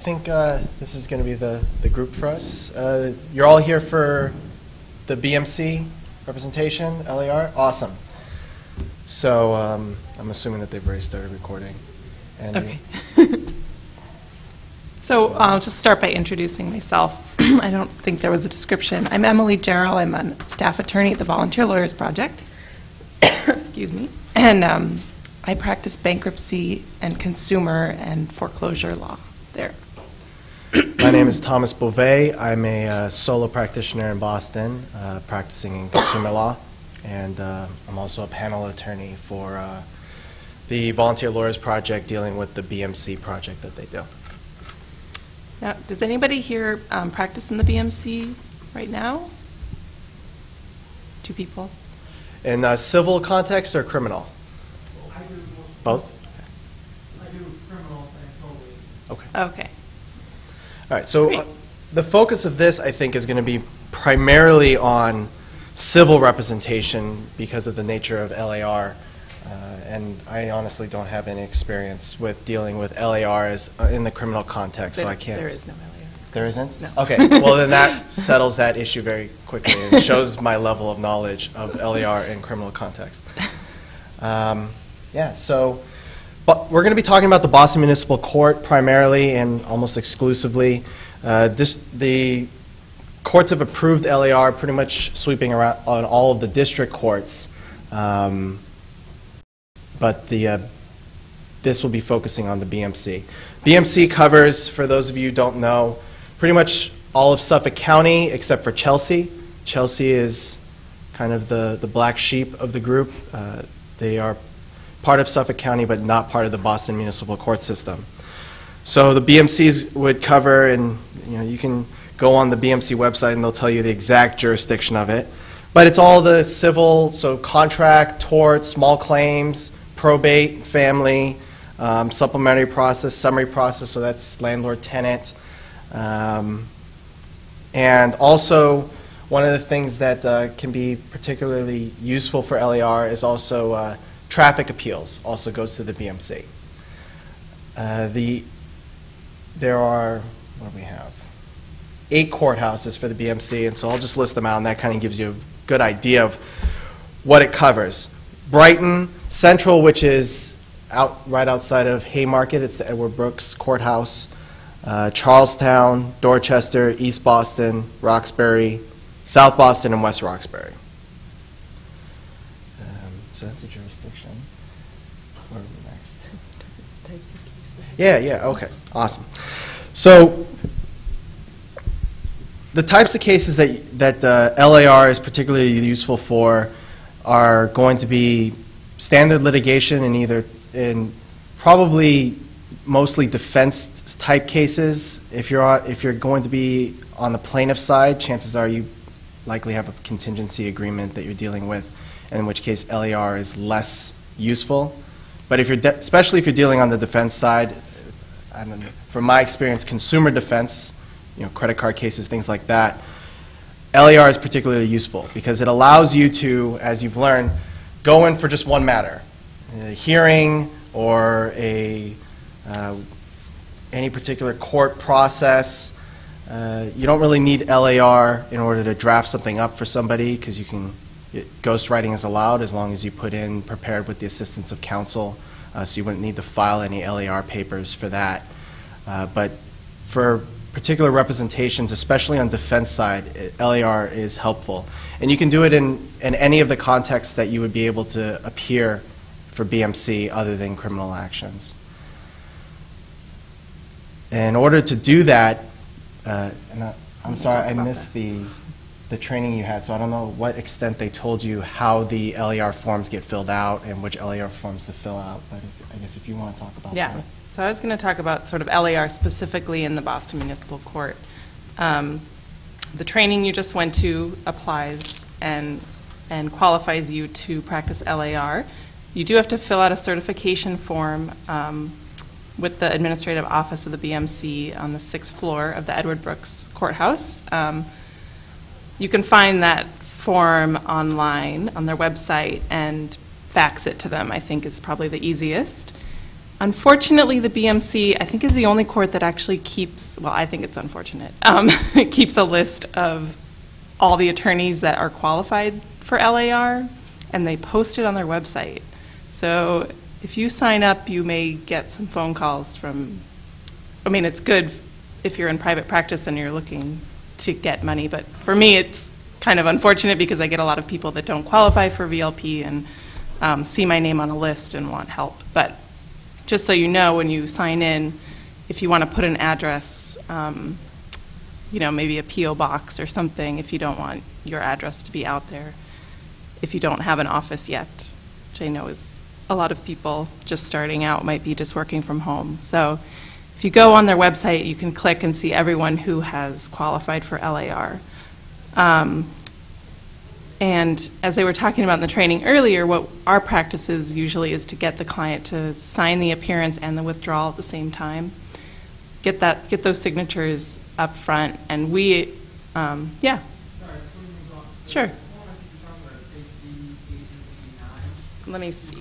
think this is going to be the group for us. You're all here for the BMC representation, LAR? Awesome. So I'm assuming that they've already started recording. And okay. So I'll just start by introducing myself. I don't think there was a description. I'm Emily Jarrell. I'm a staff attorney at the Volunteer Lawyers Project. Excuse me. And I practice bankruptcy and consumer and foreclosure law there. My name is Thomas Beauvais. I'm a solo practitioner in Boston, practicing in consumer law. And I'm also a panel attorney for the Volunteer Lawyers Project, dealing with the BMC project that they do. Now, does anybody here practice in the BMC right now? Two people? In civil context or criminal? I do both. I do criminal and probate. Okay. Okay. All right. So the focus of this, I think, is going to be primarily on civil representation because of the nature of LAR. And I honestly don't have any experience with dealing with LARs in the criminal context, so I can't. There is no LAR. There isn't? No. Okay, well then that settles that issue very quickly and shows my level of knowledge of LAR in criminal context. Yeah, so but we're going to be talking about the Boston Municipal Court primarily and almost exclusively. The courts have approved LAR pretty much sweeping around on all of the district courts. But this will be focusing on the BMC. BMC covers, for those of you who don't know, pretty much all of Suffolk County except for Chelsea. Chelsea is kind of the black sheep of the group. They are part of Suffolk County but not part of the Boston Municipal Court system. So the BMCs would cover, and you can go on the BMC website and they'll tell you the exact jurisdiction of it. But it's all the civil, so contract, tort, small claims, probate, family, supplementary process, summary process, so that's landlord-tenant. And also, one of the things that can be particularly useful for LAR is also traffic appeals, also goes to the BMC. There are, what do we have? 8 courthouses for the BMC, and so I'll just list them out, and that kind of gives you a good idea of what it covers. Brighton Central, which is right outside of Haymarket, it's the Edward Brooks Courthouse. Charlestown, Dorchester, East Boston, Roxbury, South Boston, and West Roxbury. So that's the jurisdiction. Where are we next? Yeah, okay, awesome. So the types of cases that LAR is particularly useful for are going to be standard litigation in probably mostly defense type cases. If you're going to be on the plaintiff side, chances are you likely have a contingency agreement that you're dealing with, in which case LAR is less useful. But if especially if you're dealing on the defense side, I don't know, from my experience, consumer defense, credit card cases, things like that, LAR is particularly useful because it allows you to, as you've learned, go in for just one matter, a hearing or any particular court process. You don't really need LAR in order to draft something up for somebody because ghostwriting is allowed as long as you put in prepared with the assistance of counsel, so you wouldn't need to file any LAR papers for that. But for particular representations, especially on defense side, LAR is helpful. And you can do it in any of the contexts that you would be able to appear for BMC other than criminal actions. In order to do that, I'm sorry, I missed the training you had, so I don't know what extent they told you how the LAR forms get filled out and which LAR forms to fill out, but I guess if you want to talk about that. So I was going to talk about sort of LAR specifically in the Boston Municipal Court. The training you just went to applies and qualifies you to practice LAR. You do have to fill out a certification form with the administrative office of the BMC on the 6th floor of the Edward Brooks Courthouse. You can find that form online on their website and fax it to them, I think is probably the easiest. Unfortunately, the BMC, I think, is the only court that actually keeps, well, I think it's unfortunate, it keeps a list of all the attorneys that are qualified for LAR, and they post it on their website. So if you sign up, you may get some phone calls from, I mean, it's good if you're in private practice and you're looking to get money, but for me, it's kind of unfortunate because I get a lot of people that don't qualify for VLP and see my name on a list and want help. But just so you know, when you sign in, if you want to put an address, you know, maybe a P.O. box or something, if you don't want your address to be out there, if you don't have an office yet, which I know is a lot of people just starting out might be just working from home. So if you go on their website, you can click and see everyone who has qualified for LAR. And as they were talking about in the training earlier, what our practice is usually is to get the client to sign the appearance and the withdrawal at the same time. Get those signatures up front, and we, yeah. Sure. Let me see.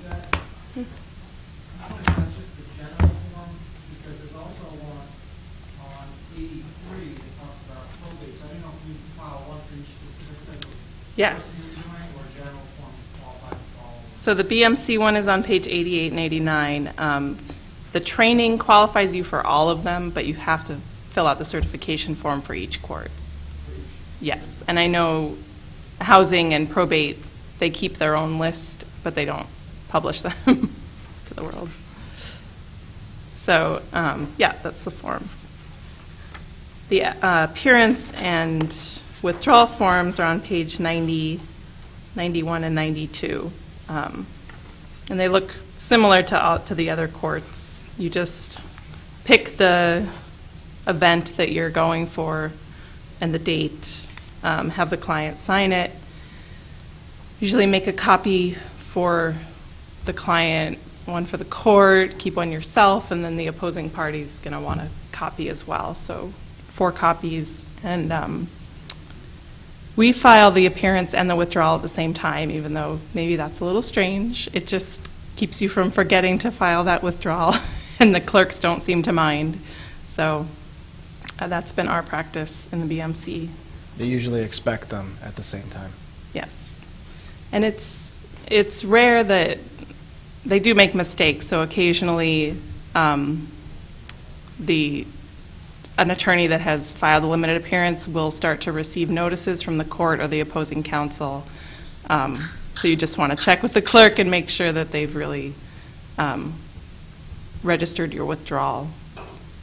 Yes. So the BMC one is on page 88 and 89. The training qualifies you for all of them, but you have to fill out the certification form for each court. Yes, and I know housing and probate, they keep their own list, but they don't publish them to the world. So, yeah, that's the form. The appearance and withdrawal forms are on page 90, 91, and 92. And they look similar to the other courts. You just pick the event that you're going for and the date, have the client sign it, usually make a copy for the client, one for the court, keep one yourself, and then the opposing party's going to want a copy as well. So 4 copies, and we file the appearance and the withdrawal at the same time, even though maybe that's a little strange. It just keeps you from forgetting to file that withdrawal, and the clerks don't seem to mind. So that's been our practice in the BMC. They usually expect them at the same time. Yes. And it's rare that they do make mistakes, so occasionally an attorney that has filed a limited appearance will start to receive notices from the court or the opposing counsel. So you just want to check with the clerk and make sure that they've really registered your withdrawal.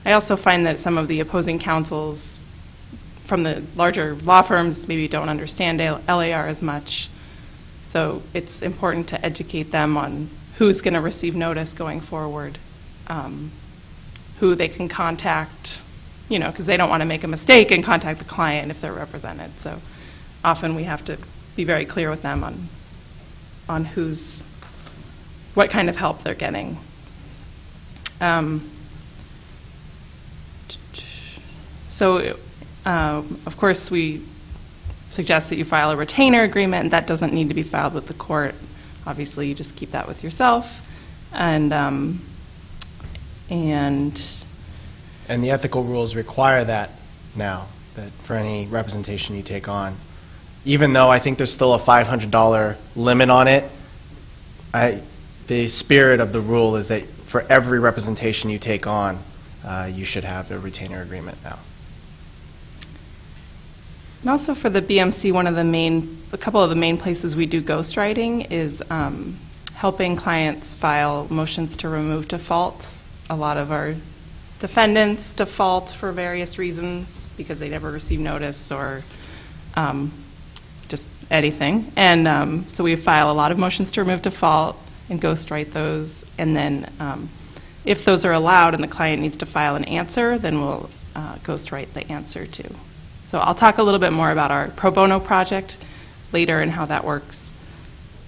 I also find that some of the opposing counsels from the larger law firms maybe don't understand LAR as much. So it's important to educate them on who's going to receive notice going forward, who they can contact, you know, because they don't want to make a mistake and contact the client if they're represented. So often we have to be very clear with them on what kind of help they're getting. So, of course, we suggest that you file a retainer agreement, and that doesn't need to be filed with the court. Obviously, you just keep that with yourself. And the ethical rules require that now, that for any representation you take on. Even though I think there's still a $500 limit on it, the spirit of the rule is that for every representation you take on, you should have a retainer agreement now. And also for the BMC, a couple of the main places we do ghostwriting is helping clients file motions to remove default. A lot of our defendants default for various reasons because they never receive notice or just anything. And so we file a lot of motions to remove default and ghostwrite those. And then if those are allowed and the client needs to file an answer, then we'll ghostwrite the answer too. So I'll talk a little bit more about our pro bono project later and how that works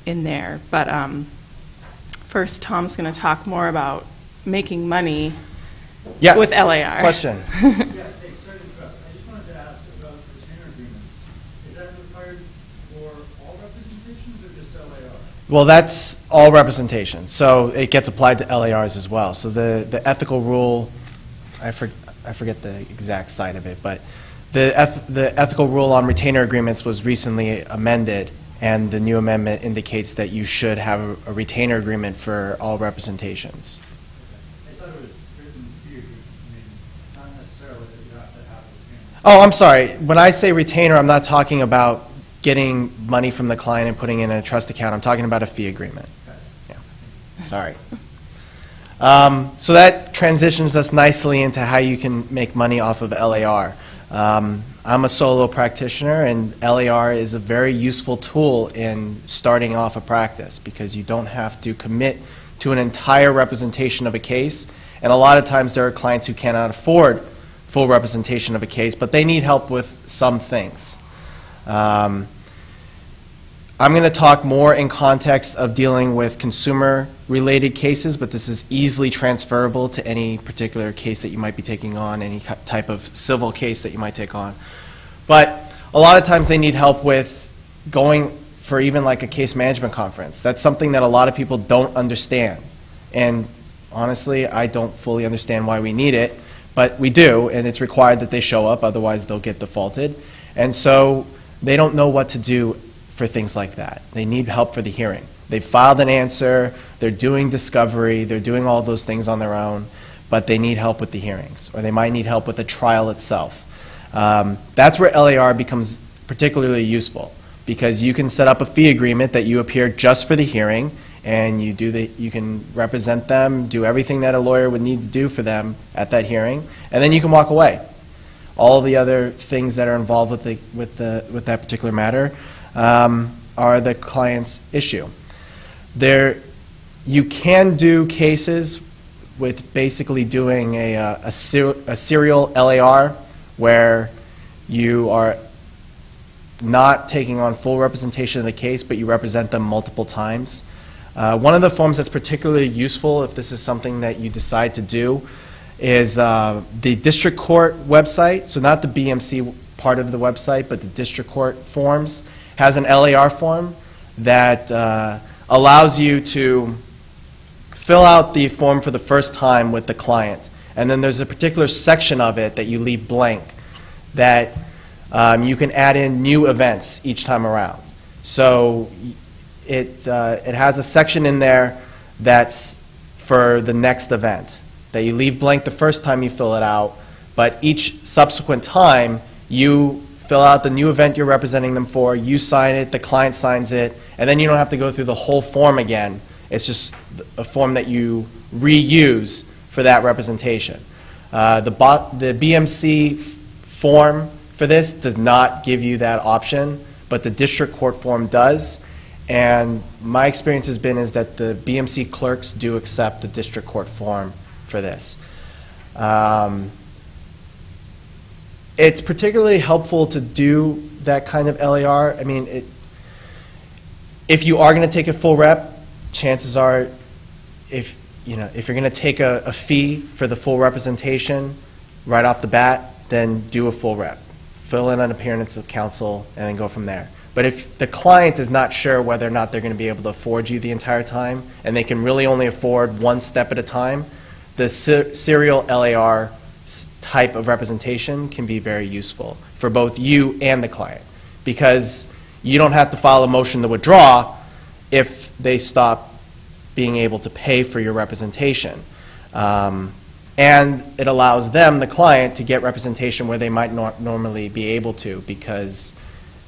in there. But first, Tom's going to talk more about making money with LAR. Question. Yeah, hey, sorry to interrupt. I just wanted to ask about retainer agreements. Is that required for all representations or just LAR? Well, that's all representation, so it gets applied to LARs as well. So the ethical rule, I forget the exact side of it, but the ethical rule on retainer agreements was recently amended, and the new amendment indicates that you should have a retainer agreement for all representations. I thought it was written fee agreement, I mean, not necessarily that you have to have a retainer. Oh, I'm sorry. When I say retainer, I'm not talking about getting money from the client and putting it in a trust account. I'm talking about a fee agreement. Yeah. Sorry. So that transitions us nicely into how you can make money off of LAR. I'm a solo practitioner, and LAR is a very useful tool in starting off a practice because you don't have to commit to an entire representation of a case. And a lot of times there are clients who cannot afford full representation of a case, but they need help with some things. I'm going to talk more in context of dealing with consumer-related cases, but this is easily transferable to any particular case that you might be taking on, any type of civil case that you might take on. But a lot of times they need help with going for even like a case management conference. That's something that a lot of people don't understand. And honestly, I don't fully understand why we need it, but we do, and it's required that they show up, otherwise they'll get defaulted. And so they don't know what to do for things like that. They need help for the hearing. They've filed an answer, they're doing discovery, they're doing all those things on their own, but they need help with the hearings, or they might need help with the trial itself. That's where LAR becomes particularly useful, because you can set up a fee agreement that you appear just for the hearing, and you can represent them, do everything that a lawyer would need to do for them at that hearing, and then you can walk away. All the other things that are involved with that particular matter are the client's issue. You can do cases with basically doing a serial LAR where you are not taking on full representation of the case, but you represent them multiple times. One of the forms that's particularly useful if this is something that you decide to do is the district court website, so not the BMC part of the website, but the district court forms, has an LAR form that allows you to fill out the form for the first time with the client. And then there's a particular section of it that you leave blank that you can add in new events each time around. So it has a section in there that's for the next event that you leave blank the first time you fill it out, but each subsequent time you fill out the new event you're representing them for, you sign it, the client signs it, and then you don't have to go through the whole form again. It's just a form that you reuse for that representation. The BMC form for this does not give you that option, but the district court form does. And my experience has been is that the BMC clerks do accept the district court form for this. It's particularly helpful to do that kind of LAR. I mean, if you are going to take a full rep, chances are, if you're going to take a fee for the full representation right off the bat, then do a full rep. Fill in an appearance of counsel and then go from there. But if the client is not sure whether or not they're going to be able to afford you the entire time, and they can really only afford one step at a time, the serial LAR type of representation can be very useful for both you and the client, because you don't have to file a motion to withdraw if they stop being able to pay for your representation. And it allows them, the client, to get representation where they might not normally be able to, because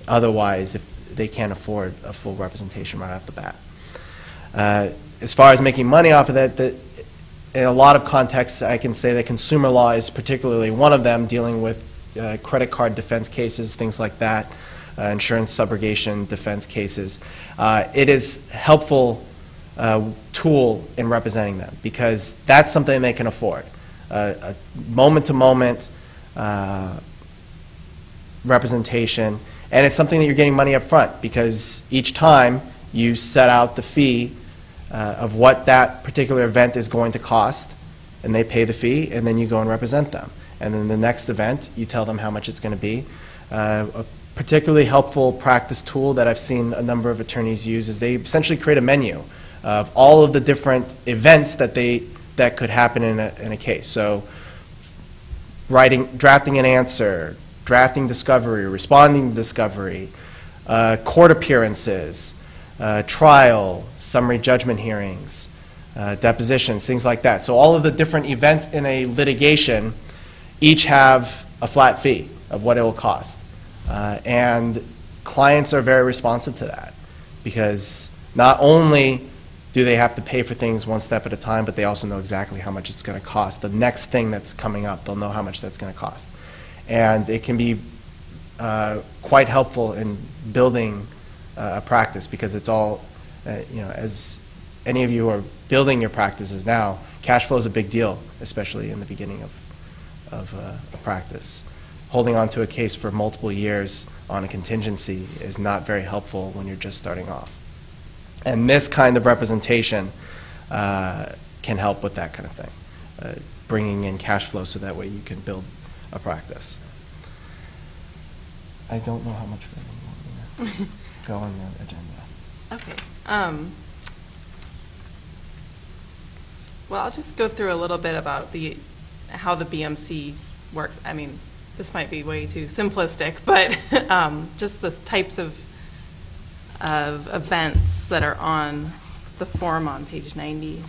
otherwise if they can't afford a full representation right off the bat. As far as making money off of that, in a lot of contexts, I can say that consumer law is particularly one of them, dealing with credit card defense cases, things like that, insurance subrogation defense cases. It is a helpful tool in representing them, because that's something they can afford. A moment-to-moment representation, and it's something that you're getting money up front, because each time you set out the fee of what that particular event is going to cost, and they pay the fee, and then you go and represent them. And then the next event, you tell them how much it's going to be. A particularly helpful practice tool that I've seen a number of attorneys use is they essentially create a menu of all of the different events that could happen in a case. So drafting an answer, drafting discovery, responding to discovery, court appearances, trial, summary judgment hearings, depositions, things like that. So all of the different events in a litigation each have a flat fee of what it will cost. And clients are very responsive to that because not only do they have to pay for things one step at a time, but they also know exactly how much it's going to cost. The next thing that's coming up, they'll know how much that's going to cost. And it can be quite helpful in building a practice because it's all, as any of you are building your practices now, cash flow is a big deal, especially in the beginning of a practice. Holding on to a case for multiple years on a contingency is not very helpful when you're just starting off. And this kind of representation can help with that kind of thing, bringing in cash flow so that way you can build a practice. I don't know how much further you want me to go on the agenda. Okay. Well, I'll just go through a little bit about how the BMC works. I mean, this might be way too simplistic, but just the types of events that are on the form on page 90.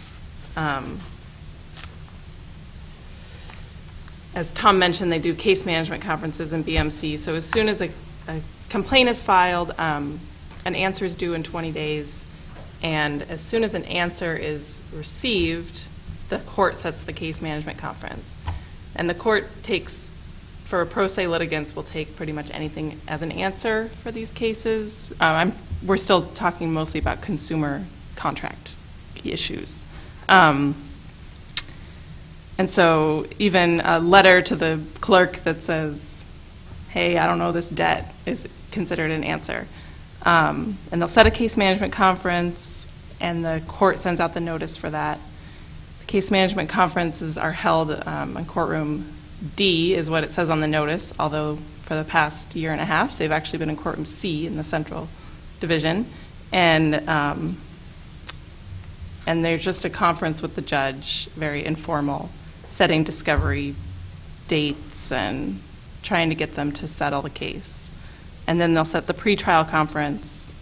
As Tom mentioned, they do case management conferences in BMC. So as soon as a complaint is filed, an answer is due in 20 days. And as soon as an answer is received, the court sets the case management conference. And the court takes, for pro se litigants, will take pretty much anything as an answer for these cases. We're still talking mostly about consumer contract issues. And so even a letter to the clerk that says, hey, I don't know this debt, is considered an answer. And they'll set a case management conference, and the court sends out the notice for that. The case management conferences are held in courtroom D, is what it says on the notice, although for the past year and a half, they've actually been in courtroom C in the Central Division. And there's just a conference with the judge, very informal, setting discovery dates and trying to get them to settle the case. And then they'll set the pretrial conference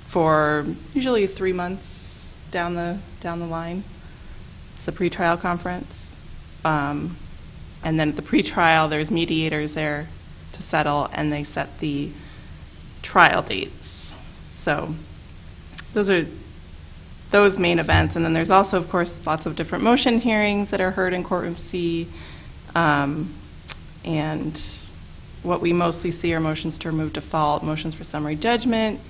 for usually 3 months down the line. It's the pretrial conference. And then at the pretrial, there's mediators there to settle, and they set the trial dates. So those are those main events. And then there's also, of course, lots of different motion hearings that are heard in courtroom C. And what we mostly see are motions to remove default, motions for summary judgment,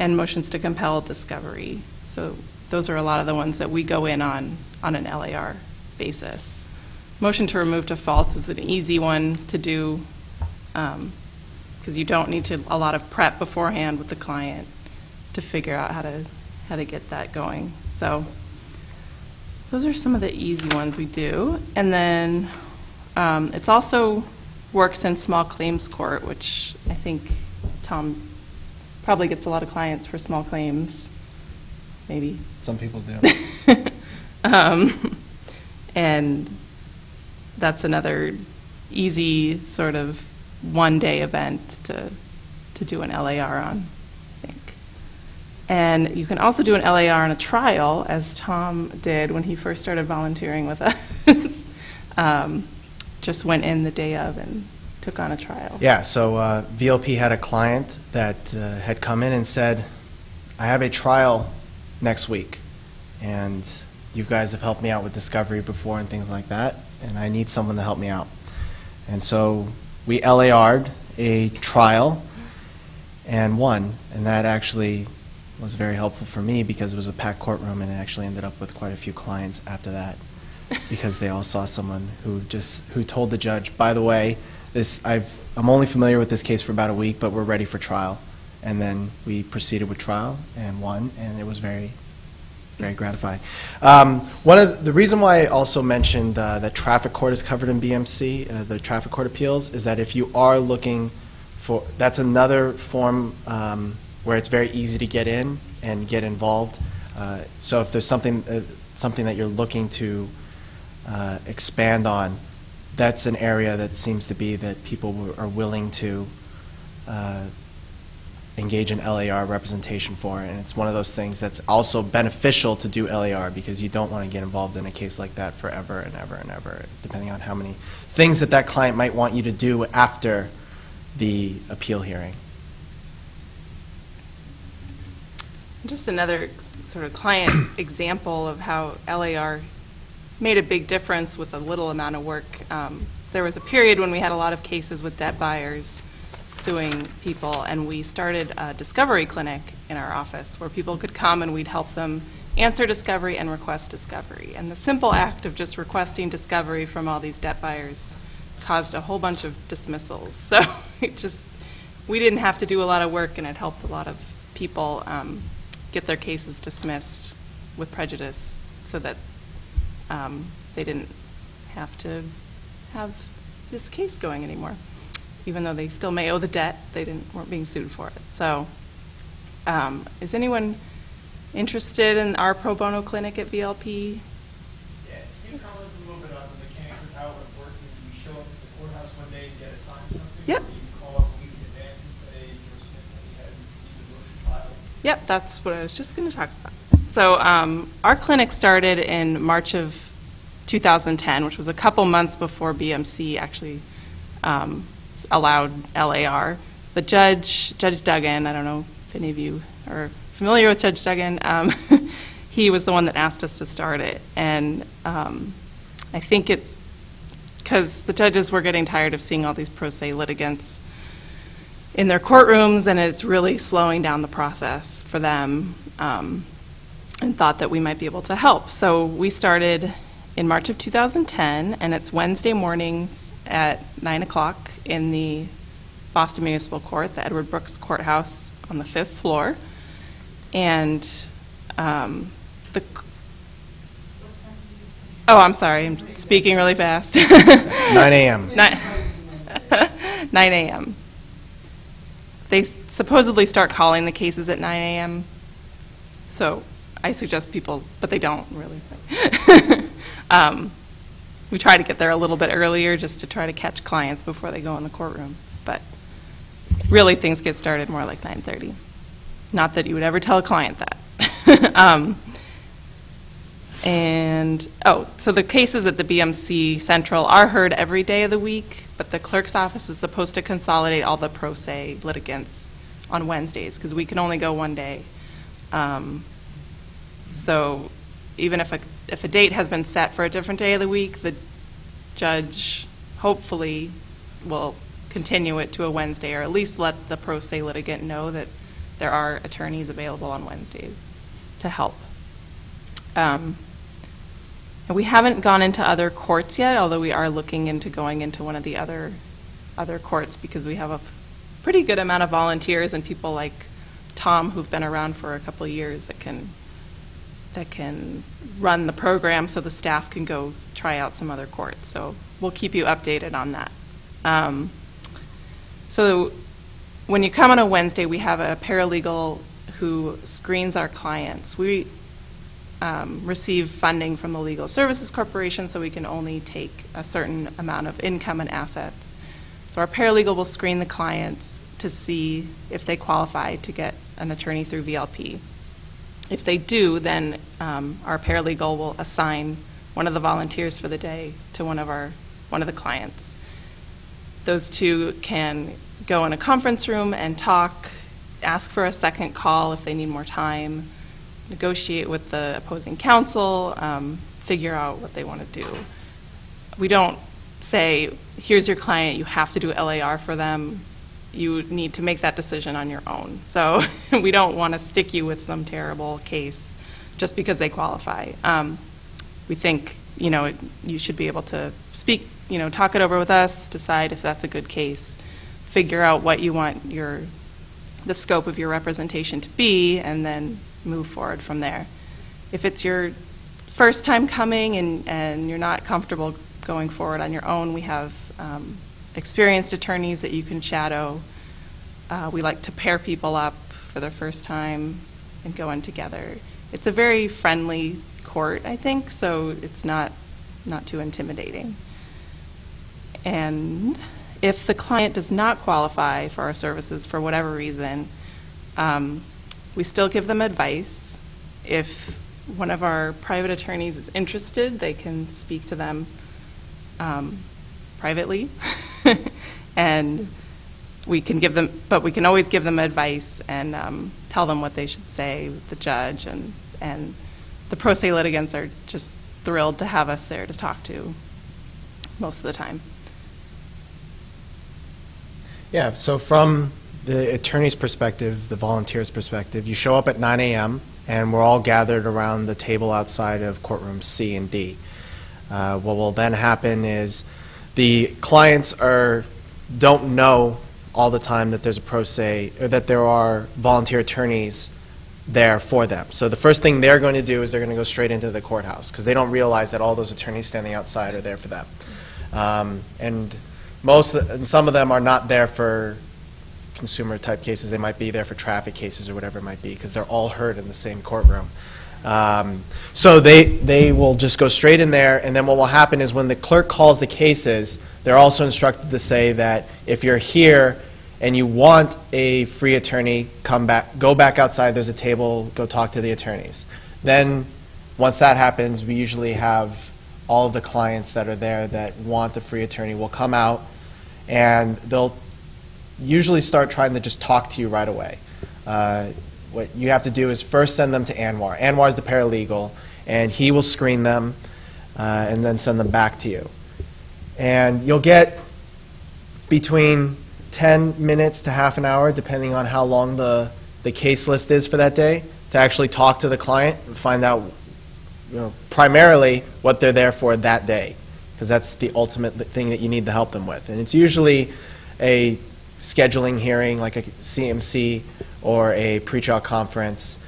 and motions to compel discovery. So those are a lot of the ones that we go in on an LAR basis. Motion to remove default is an easy one to do because you don't need a lot of prep beforehand with the client to figure out how to get that going. So those are some of the easy ones we do. And then it's also works in small claims court, which I think Tom probably gets a lot of clients for small claims, maybe. Some people do. And that's another easy sort of one-day event to do an LAR on, I think. And you can also do an LAR on a trial, as Tom did when he first started volunteering with us. Just went in the day of and took on a trial. Yeah, so Vlp had a client that had come in and said, I have a trial next week, and you guys have helped me out with discovery before and things like that, and I need someone to help me out. And so we LAR'd a trial and won, and that actually was very helpful for me because it was a packed courtroom, and it actually ended up with quite a few clients after that because they all saw someone who told the judge, by the way, I'm only familiar with this case for about a week, but we're ready for trial. And then we proceeded with trial and won, and it was very, very gratifying. The reason why I also mentioned that traffic court is covered in BMC, the traffic court appeals, is that if you are looking that's another form where it's very easy to get in and get involved. So if there's something that you're looking to expand on, that's an area that seems to be that people are willing to engage in LAR representation for, and it's one of those things that's also beneficial to do LAR because you don't want to get involved in a case like that forever and ever and ever, depending on how many things that client might want you to do after the appeal hearing. Just another sort of client example of how LAR made a big difference with a little amount of work. There was a period when we had a lot of cases with debt buyers suing people, and we started a discovery clinic in our office where people could come and we'd help them answer discovery and request discovery. And the simple act of just requesting discovery from all these debt buyers caused a whole bunch of dismissals. So we didn't have to do a lot of work, and it helped a lot of people get their cases dismissed with prejudice so that they didn't have to have this case going anymore. Even though they still may owe the debt, weren't being sued for it. So is anyone interested in our pro bono clinic at VLP? Yeah, can you comment a little bit on the mechanics of how it would work? Do you show up at the courthouse one day and get assigned something? Yep. Or do you call up a week in advance and say, Mr. Smith, we had the motion filed? Yep, that's what I was just going to talk about. So our clinic started in March of 2010, which was a couple months before BMC actually allowed LAR. The Judge Duggan, I don't know if any of you are familiar with Judge Duggan, he was the one that asked us to start it. And I think it's because the judges were getting tired of seeing all these pro se litigants in their courtrooms, and it's really slowing down the process for them, and thought that we might be able to help. So we started in March of 2010, and it's Wednesday mornings at 9 o'clock in the Boston Municipal Court, the Edward Brooks Courthouse on the 5th floor. And oh, I'm sorry, I'm speaking really fast. 9 a.m. 9 a.m. They supposedly start calling the cases at 9 a.m. So I suggest people, but they don't really. We try to get there a little bit earlier just to try to catch clients before they go in the courtroom. But really things get started more like 9:30. Not that you would ever tell a client that. So the cases at the BMC Central are heard every day of the week, but the clerk's office is supposed to consolidate all the pro se litigants on Wednesdays because we can only go one day. So even if a date has been set for a different day of the week, the judge hopefully will continue it to a Wednesday, or at least let the pro se litigant know that there are attorneys available on Wednesdays to help. And we haven't gone into other courts yet, although we are looking into going into one of the other courts because we have a pretty good amount of volunteers and people like Tom who've been around for a couple of years that can run the program so the staff can go try out some other courts. So we'll keep you updated on that. So when you come on a Wednesday, we have a paralegal who screens our clients. We receive funding from the Legal Services Corporation, so we can only take a certain amount of income and assets. So our paralegal will screen the clients to see if they qualify to get an attorney through VLP. If they do, then our paralegal will assign one of the volunteers for the day to one of the clients. Those two can go in a conference room and talk, ask for a second call if they need more time, negotiate with the opposing counsel, figure out what they want to do. We don't say, here's your client, you have to do LAR for them. You need to make that decision on your own. So we don't want to stick you with some terrible case just because they qualify. We think, you should be able to speak, talk it over with us, decide if that's a good case, figure out what you want the scope of your representation to be, and then move forward from there. If it's your first time coming and you're not comfortable going forward on your own, we have experienced attorneys that you can shadow We like to pair people up for their first time and go in together. It's a very friendly court, I think, so it's not too intimidating. And if the client does not qualify for our services for whatever reason, we still give them advice. If one of our private attorneys is interested, they can speak to them privately, and we can always give them advice and tell them what they should say with the judge, and the pro se litigants are just thrilled to have us there to talk to most of the time. Yeah, so from the attorney's perspective, the volunteer's perspective, you show up at 9 a.m. and we're all gathered around the table outside of courtrooms C and D. What will then happen is the clients don't know all the time that there's a pro se, or that there are volunteer attorneys there for them. So the first thing they're going to do is they're going to go straight into the courthouse because they don't realize that all those attorneys standing outside are there for them. And some of them are not there for consumer type cases. They might be there for traffic cases or whatever it might be because they're all heard in the same courtroom. So they will just go straight in there, and then what will happen is when the clerk calls the cases, they're also instructed to say that if you're here and you want a free attorney, go back outside, there's a table, go talk to the attorneys. Then once that happens, we usually have all of the clients that are there that want a free attorney will come out, and they'll usually start trying to just talk to you right away. What you have to do is first send them to Anwar. Anwar is the paralegal, and he will screen them and then send them back to you. And you'll get between 10 minutes to half an hour, depending on how long the case list is for that day, to actually talk to the client and find out, primarily what they're there for that day, because that's the ultimate thing that you need to help them with. And it's usually a scheduling hearing, like a CMC or a pretrial conference.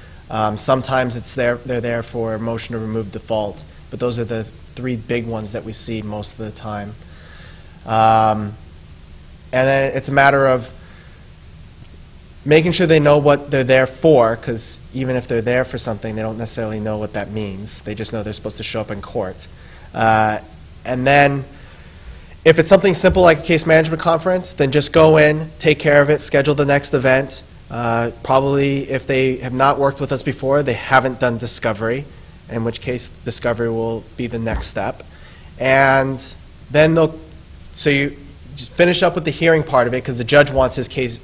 Sometimes they're there for a motion to remove default, but those are the three big ones that we see most of the time. And then it's a matter of making sure they know what they're there for, because even if they're there for something, they don't necessarily know what that means. They just know they're supposed to show up in court. And then if it's something simple like a case management conference, then just go in, take care of it, schedule the next event. Probably if they have not worked with us before, they haven't done discovery, in which case discovery will be the next step. And then you just finish up with the hearing part of it, because the judge wants his case,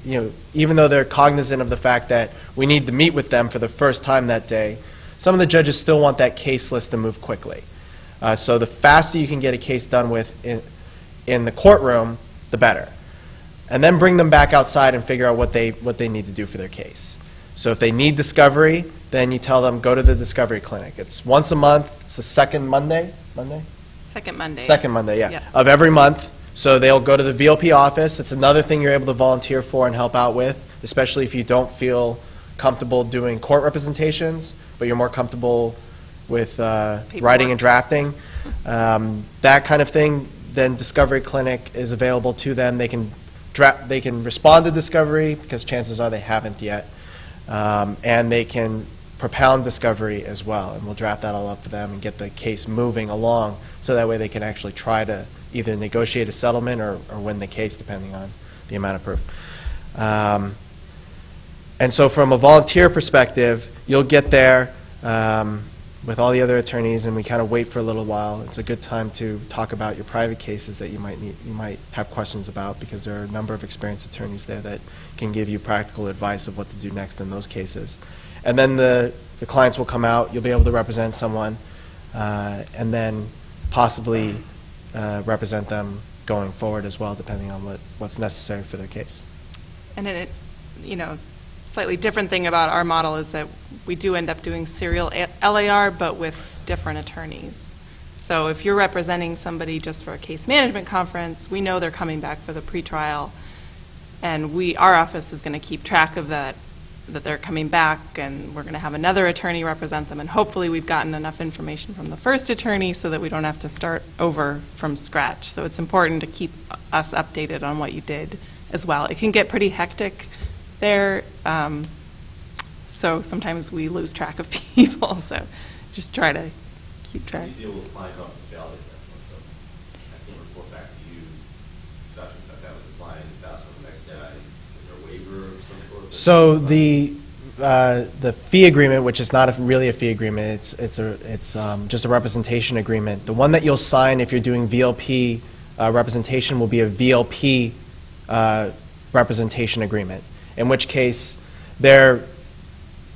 even though they're cognizant of the fact that we need to meet with them for the first time that day, some of the judges still want that case list to move quickly. So the faster you can get a case done with in the courtroom, the better. And then bring them back outside and figure out what they need to do for their case. So if they need discovery, then you tell them, go to the discovery clinic. It's once a month. It's the second Monday? Second Monday. Second Monday, yeah, Yep. of every month. So they'll go to the VLP office. It's another thing you're able to volunteer for and help out with, especially if you don't feel comfortable doing court representations, but you're more comfortable with writing and drafting. That kind of thing, then Discovery Clinic is available to them. They can respond to discovery, because chances are they haven't yet, and they can propound discovery as well, and we'll draft that all up for them and get the case moving along, so that way they can actually try to either negotiate a settlement or win the case, depending on the amount of proof. And so from a volunteer perspective, you'll get there with all the other attorneys, and we kind of wait for a little while. It's a good time to talk about your private cases that you might have questions about, because there are a number of experienced attorneys there that can give you practical advice of what to do next in those cases. And then the clients will come out, you'll be able to represent someone, and then possibly represent them going forward as well, depending on what's necessary for their case. And slightly different thing about our model is that we do end up doing serial LAR, but with different attorneys. So if you're representing somebody just for a case management conference, we know they're coming back for the pretrial, and our office is going to keep track of that they're coming back, and we're going to have another attorney represent them, and hopefully we've gotten enough information from the first attorney so that we don't have to start over from scratch. So it's important to keep us updated on what you did as well. It can get pretty hectic there. So sometimes we lose track of people, so just try to keep track. You deal with client confidentiality, so I can report back to you discussions I've had with the client, pass on the next guy. Is there a waiver of some sort? So the fee agreement, which is not really a fee agreement, it's just a representation agreement. The one that you'll sign if you're doing VLP representation will be a VLP representation agreement, in which case they're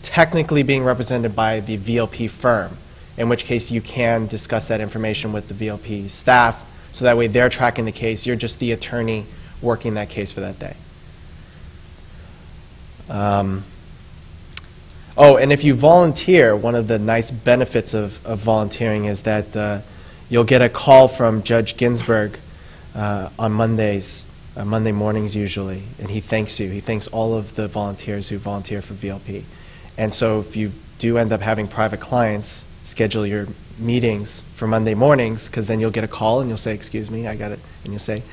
technically being represented by the VLP firm, in which case you can discuss that information with the VLP staff, so that way they're tracking the case, you're just the attorney working that case for that day. Oh, and if you volunteer, one of the nice benefits of volunteering is that you'll get a call from Judge Ginsburg on Mondays, Monday mornings usually, and he thanks you. He thanks all of the volunteers who volunteer for VLP. And so if you do end up having private clients, schedule your meetings for Monday mornings, because then you'll get a call and you'll say, excuse me, I got it. And you'll say,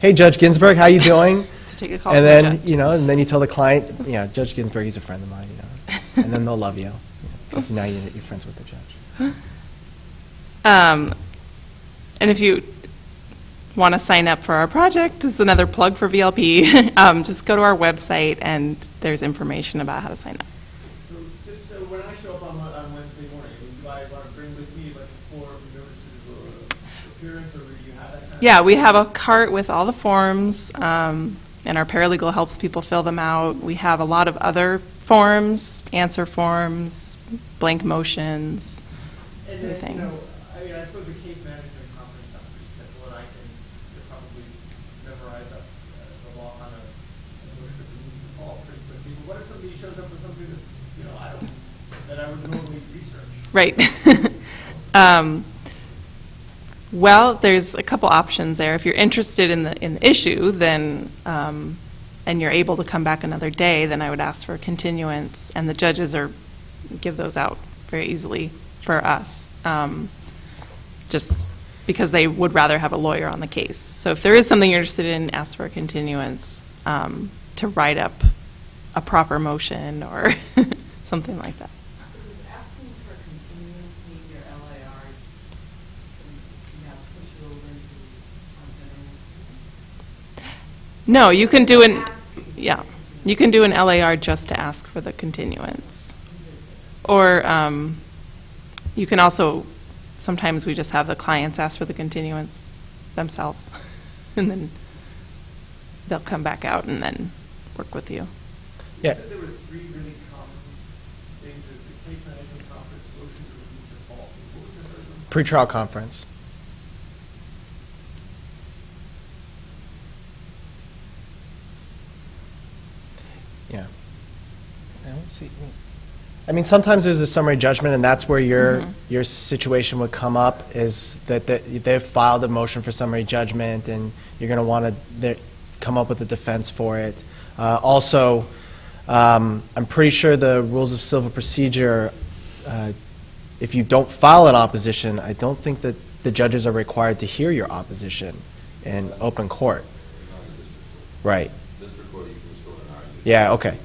hey, Judge Ginsburg, how you doing? To take a call and from then, the judge. you know, and then you tell the client, yeah, Judge Ginsburg, he's a friend of mine, you know. And then they'll love you, because now you're friends with the judge. And if you want to sign up for our project, it's another plug for VLP. Just go to our website, and there's information about how to sign up. So just when I show up on Wednesday morning, do I want to bring with me like a form, notices of appearance, or do you have that kind of? Yeah, we have a cart with all the forms, and our paralegal helps people fill them out. We have a lot of other forms, answer forms, blank motions, And then, everything. you know, I mean, I suppose the case management conference sounds pretty simple, and I can probably memorize up the law on a motion to remove the call pretty quickly. But what if somebody shows up with something that's, you know, that I would normally research? Right. Well, there's a couple options there. If you're interested in the issue, then and you're able to come back another day, then I would ask for a continuance, and the judges give those out very easily for us, just because they would rather have a lawyer on the case. So if there is something you're interested in, ask for a continuance to write up a proper motion or something like that. Does asking for a continuance mean your LAR can now push it over into No, you can do you can do an LAR just to ask for the continuance. Or you can also, sometimes we just have the clients ask for the continuance themselves, and then they'll come back out and then work with you. Yeah. You said there were three really common things. There's the case management conference, motion to remove default. What was the third one? Pretrial conference. Yeah. I don't see. I mean, sometimes there's a summary judgment, and that's where your situation would come up, is that they've filed a motion for summary judgment, and you're going to want to come up with a defense for it. Also, I'm pretty sure the rules of civil procedure, if you don't file an opposition, I don't think that the judges are required to hear your opposition in open court. Right. Yeah, okay.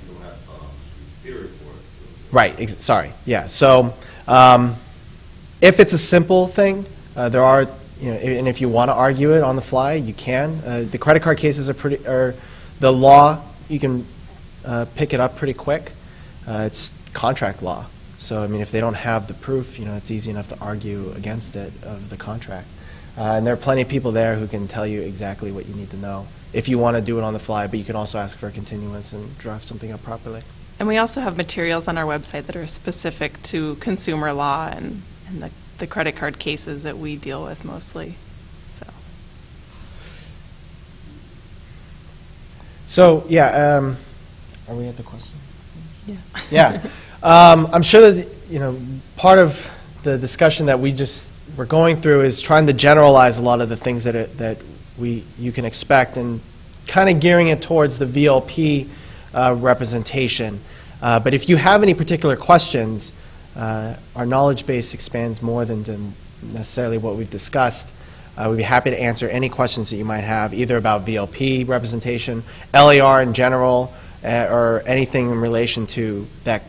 Right, sorry, yeah. So if it's a simple thing, there are, and if you want to argue it on the fly, you can. The credit card cases are the law, you can pick it up pretty quick. It's contract law. So, I mean, if they don't have the proof, it's easy enough to argue against it of the contract. And there are plenty of people there who can tell you exactly what you need to know if you want to do it on the fly, but you can also ask for a continuance and draft something up properly. And we also have materials on our website that are specific to consumer law and the credit card cases that we deal with mostly. So yeah, are we at the question? Yeah. Yeah. I'm sure that, part of the discussion that we're going through is trying to generalize a lot of the things that you can expect, and kind of gearing it towards the VLP representation. But if you have any particular questions, our knowledge base expands more than necessarily what we've discussed. We'd be happy to answer any questions that you might have, either about VLP representation, LAR in general, or anything in relation to that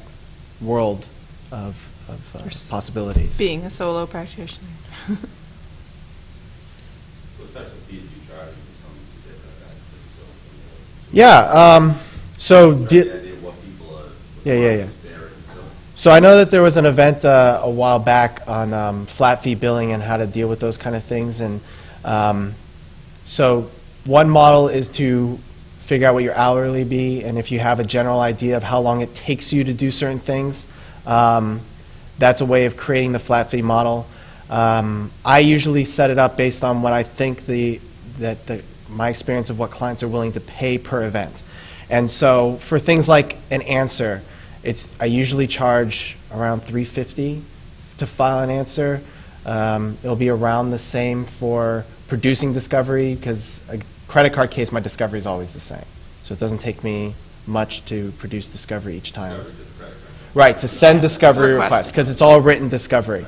world of possibilities. Being a solo practitioner. What types of fees do you charge for some different events? Yeah. So Any idea what people are Yeah. there? So I know that there was an event a while back on flat fee billing and how to deal with those kind of things. And so one model is to figure out what your hourly be, and if you have a general idea of how long it takes you to do certain things, that's a way of creating the flat fee model. I usually set it up based on what I think my experience of what clients are willing to pay per event. And so for things like an answer, I usually charge around $350 to file an answer. It'll be around the same for producing discovery, because a credit card case, my discovery is always the same. So it doesn't take me much to produce discovery each time. Discovery to the credit card. Right, to send discovery requests, because it's all written discovery.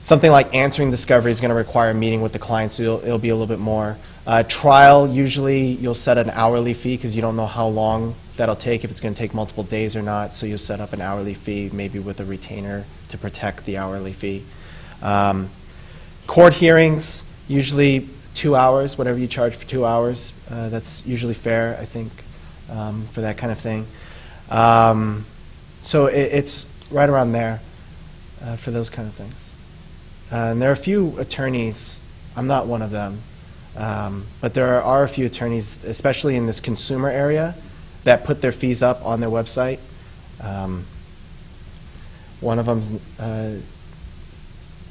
Something like answering discovery is going to require a meeting with the client, so it'll be a little bit more. Trial, usually you'll set an hourly fee because you don't know how long that'll take, if it's going to take multiple days or not, so you'll set up an hourly fee, maybe with a retainer to protect the hourly fee. Court hearings, usually 2 hours, whatever you charge for 2 hours. That's usually fair, I think, for that kind of thing. So it's right around there for those kind of things. And there are a few attorneys, I'm not one of them, but there are a few attorneys, especially in this consumer area, that put their fees up on their website. One of them's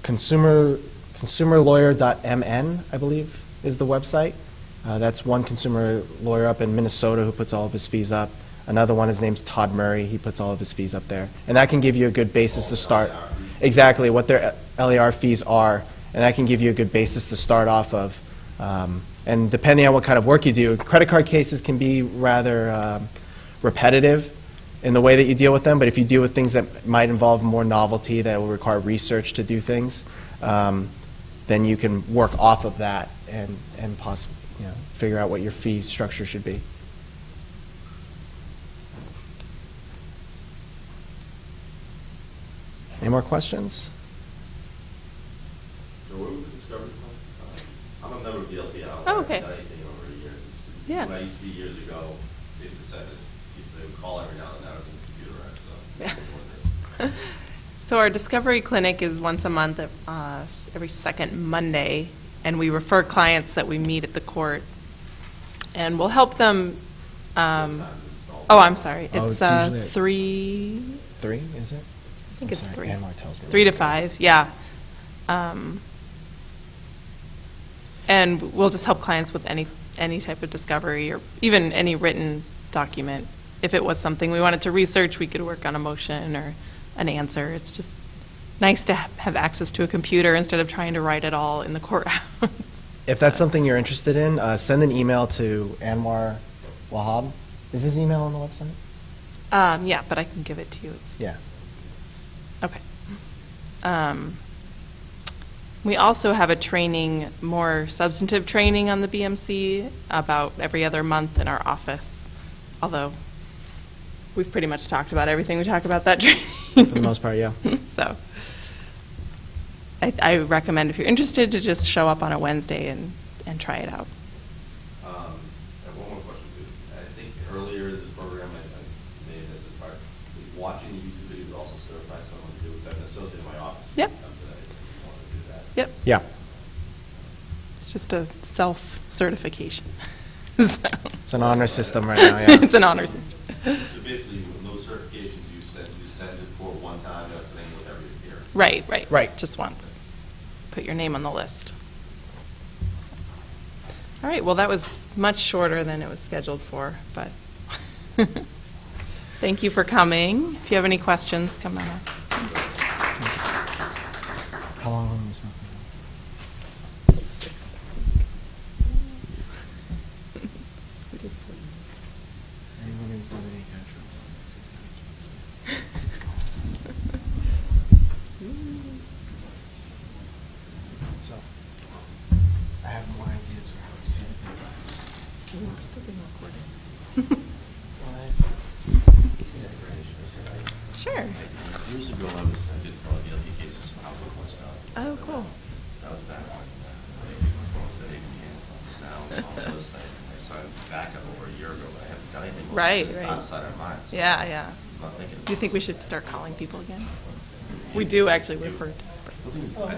consumerlawyer.mn, I believe, is the website. That's one consumer lawyer up in Minnesota who puts all of his fees up. Another one, his name's Todd Murray. He puts all of his fees up there. And that can give you a good basis to start. Exactly, what their LAR fees are. And that can give you a good basis to start off of. And depending on what kind of work you do, credit card cases can be rather repetitive in the way that you deal with them. But if you deal with things that might involve more novelty, that will require research to do things, then you can work off of that and possibly, figure out what your fee structure should be. Any more questions? So what was the discovery point? I'm a member of Vlp. I Oh, okay. haven't done anything over the years. Yeah. When I used to be years ago, they used to send us, they would call every now and then, everything's computerized, so. So our discovery clinic is once a month, every second Monday, and we refer clients that we meet at the court, and we'll help them. Oh, I'm sorry. It's usually 3. 3, is it? I think it's 3. Anwar tells me. 3 to 5, yeah. And we'll just help clients with any type of discovery or even any written document. If it was something we wanted to research, we could work on a motion or an answer. It's just nice to have access to a computer instead of trying to write it all in the courthouse. If that's something you're interested in, send an email to Anwar Wahab. Is his email on the website? Yeah, but I can give it to you. Yeah. Okay. We also have a training, more substantive training on the BMC about every other month in our office, although we've pretty much talked about everything we talk about that training. For the most part, yeah. So I recommend, if you're interested, to just show up on a Wednesday and try it out. I have one more question too. I think earlier in this program, I made this as part, watching the YouTube videos also certify someone to do it. I'm an associate in my office. Yep. Come today if you want to do that. Yep. Yeah. It's just a self-certification. So. It's an honor system right now, yeah. It's an honor system. So basically, with those certifications, you send it for one time, that's the name with every appearance. Right. Right. Just once. Put your name on the list. All right, well, that was much shorter than it was scheduled for, but thank you for coming. If you have any questions, come on up. How long are we supposed to go? Anyone who's done any kind of trouble, so, I have more ideas for how we set it. We're still being recorded. Sure. Years ago, I did Vlp cases from Outlook and stuff. Oh, cool. That was back when my phone said 8 cans on the down, so all those things. I signed back up over a year ago, but I haven't done anything. Right, It's right. outside our minds. Yeah, yeah. I'm not thinking. Do you think we should start calling people again? We do actually, we're for desperate. The thing is, I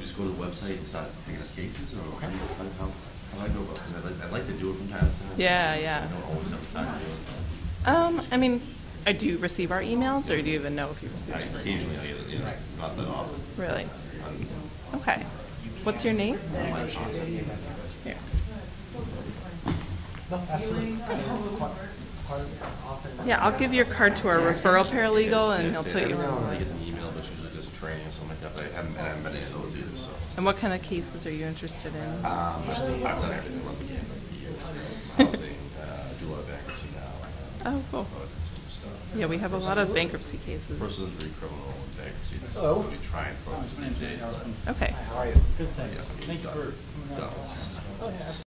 just go to the website and start picking up cases, or how do I go about it? 'Cause I'd like to do it from time to time. Yeah, yeah. I don't always have time to do it. I mean, do you receive our emails, or do you even know if you receive I them? occasionally, not that often. Really? Okay. What's your name? Here. Yeah, I'll give your card to our referral paralegal, and he'll put you I on. get an email, but usually just training or something like that, but I haven't been any of those either, so. And what kind of cases are you interested in? I've done everything around the game, years ago. Housing, do a lot of bankruptcy now. Oh, cool. All that sort of stuff. Yeah, we have a lot of bankruptcy cases. Personal injury, criminal, and bankruptcy. That's what we try and focus these days, but. Okay. Good, thanks. Yeah, Thank you for. done a lot of stuff.